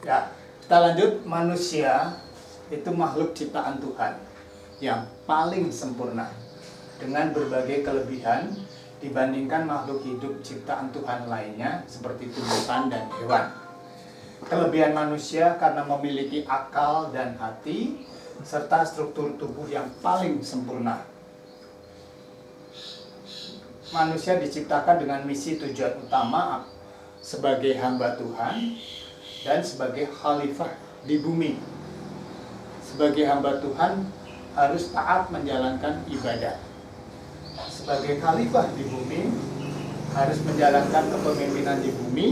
Ya, kita lanjut. Manusia itu makhluk ciptaan Tuhan yang paling sempurna dengan berbagai kelebihan dibandingkan makhluk hidup ciptaan Tuhan lainnya seperti tumbuhan dan hewan. Kelebihan manusia karena memiliki akal dan hati serta struktur tubuh yang paling sempurna. Manusia diciptakan dengan misi tujuan utama sebagai hamba Tuhan dan sebagai khalifah di bumi. Sebagai hamba Tuhan harus taat menjalankan ibadah. Sebagai khalifah di bumi harus menjalankan kepemimpinan di bumi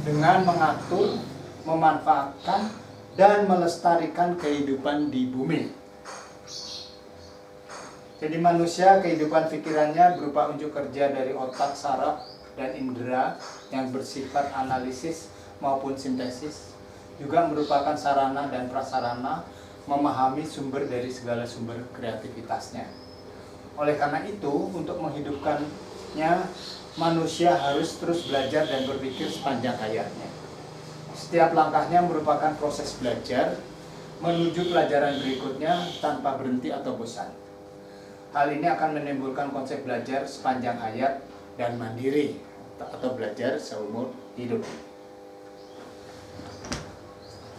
dengan mengatur, memanfaatkan, dan melestarikan kehidupan di bumi. Jadi manusia kehidupan pikirannya berupa unjuk kerja dari otak, saraf, dan indera yang bersifat analisis maupun sintesis, juga merupakan sarana dan prasarana memahami sumber dari segala sumber kreativitasnya. Oleh karena itu, untuk menghidupkannya, manusia harus terus belajar dan berpikir sepanjang hayatnya. Setiap langkahnya merupakan proses belajar menuju pelajaran berikutnya tanpa berhenti atau bosan. Hal ini akan menimbulkan konsep belajar sepanjang hayat dan mandiri atau belajar seumur hidup.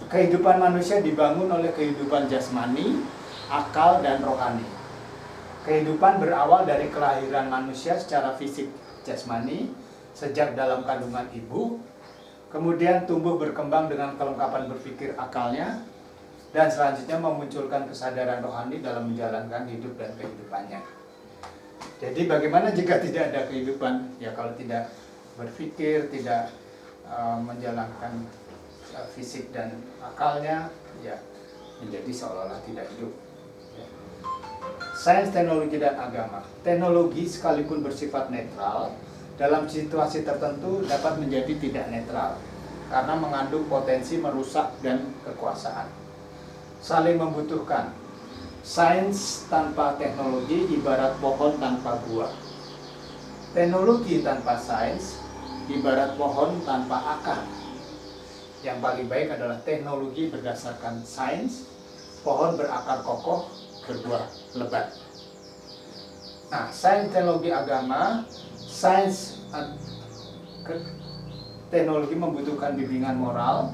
Kehidupan manusia dibangun oleh kehidupan jasmani, akal, dan rohani. Kehidupan berawal dari kelahiran manusia secara fisik jasmani sejak dalam kandungan ibu, kemudian tumbuh berkembang dengan kelengkapan berpikir akalnya, dan selanjutnya memunculkan kesadaran rohani dalam menjalankan hidup dan kehidupannya. Jadi bagaimana jika tidak ada kehidupan? Ya kalau tidak berpikir, tidak menjalankan fisik dan akalnya, ya menjadi seolah-olah tidak hidup. Sains, teknologi, dan agama. Teknologi sekalipun bersifat netral, dalam situasi tertentu dapat menjadi tidak netral karena mengandung potensi merusak dan kekuasaan. Saling membutuhkan. Sains tanpa teknologi ibarat pohon tanpa buah. Teknologi tanpa sains ibarat pohon tanpa akar. Yang paling baik adalah teknologi berdasarkan sains, pohon berakar kokoh, berbuah lebat. Nah, sains, teknologi, agama. Sains, teknologi membutuhkan bimbingan moral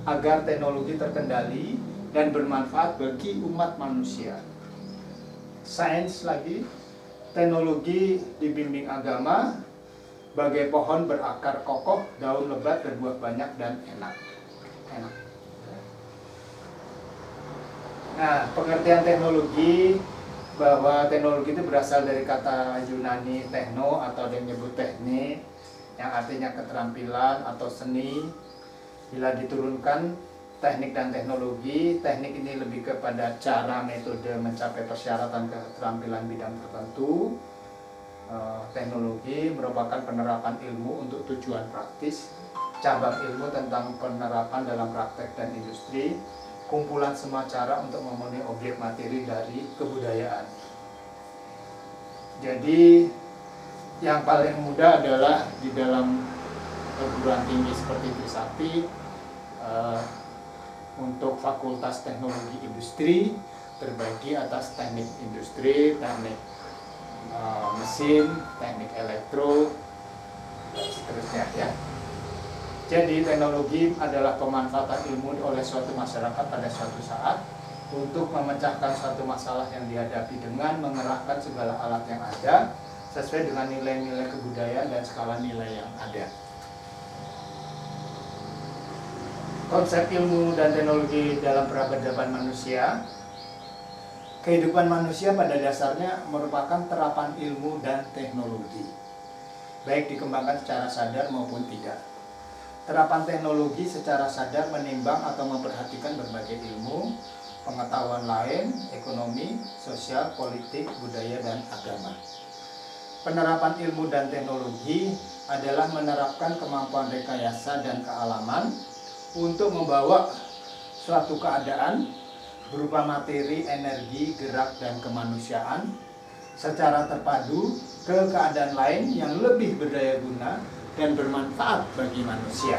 agar teknologi terkendali dan bermanfaat bagi umat manusia. Sains lagi, teknologi dibimbing agama, bagai pohon berakar kokoh, daun lebat, berbuah banyak dan enak. Nah, pengertian teknologi, bahwa teknologi itu berasal dari kata Yunani tekno atau ada yang menyebut teknik, yang artinya keterampilan atau seni. Bila diturunkan teknik dan teknologi, teknik ini lebih kepada cara metode mencapai persyaratan keterampilan bidang tertentu. Teknologi merupakan penerapan ilmu untuk tujuan praktis, cabang ilmu tentang penerapan dalam praktek dan industri, kumpulan semua cara untuk memenuhi objek materi dari kebudayaan. Jadi yang paling mudah adalah di dalam perguruan tinggi seperti Trisakti, untuk Fakultas Teknologi Industri terbagi atas teknik industri, teknik mesin, teknik elektro, dan seterusnya ya. Jadi teknologi adalah pemanfaatan ilmu oleh suatu masyarakat pada suatu saat untuk memecahkan suatu masalah yang dihadapi dengan mengerahkan segala alat yang ada sesuai dengan nilai-nilai kebudayaan dan skala nilai yang ada. Konsep ilmu dan teknologi dalam peradaban manusia. Kehidupan manusia pada dasarnya merupakan terapan ilmu dan teknologi, baik dikembangkan secara sadar maupun tidak. Terapan teknologi secara sadar menimbang atau memperhatikan berbagai ilmu, pengetahuan lain, ekonomi, sosial, politik, budaya, dan agama. Penerapan ilmu dan teknologi adalah menerapkan kemampuan rekayasa dan kealaman untuk membawa suatu keadaan berupa materi, energi, gerak, dan kemanusiaan secara terpadu ke keadaan lain yang lebih berdaya guna dan bermanfaat bagi manusia.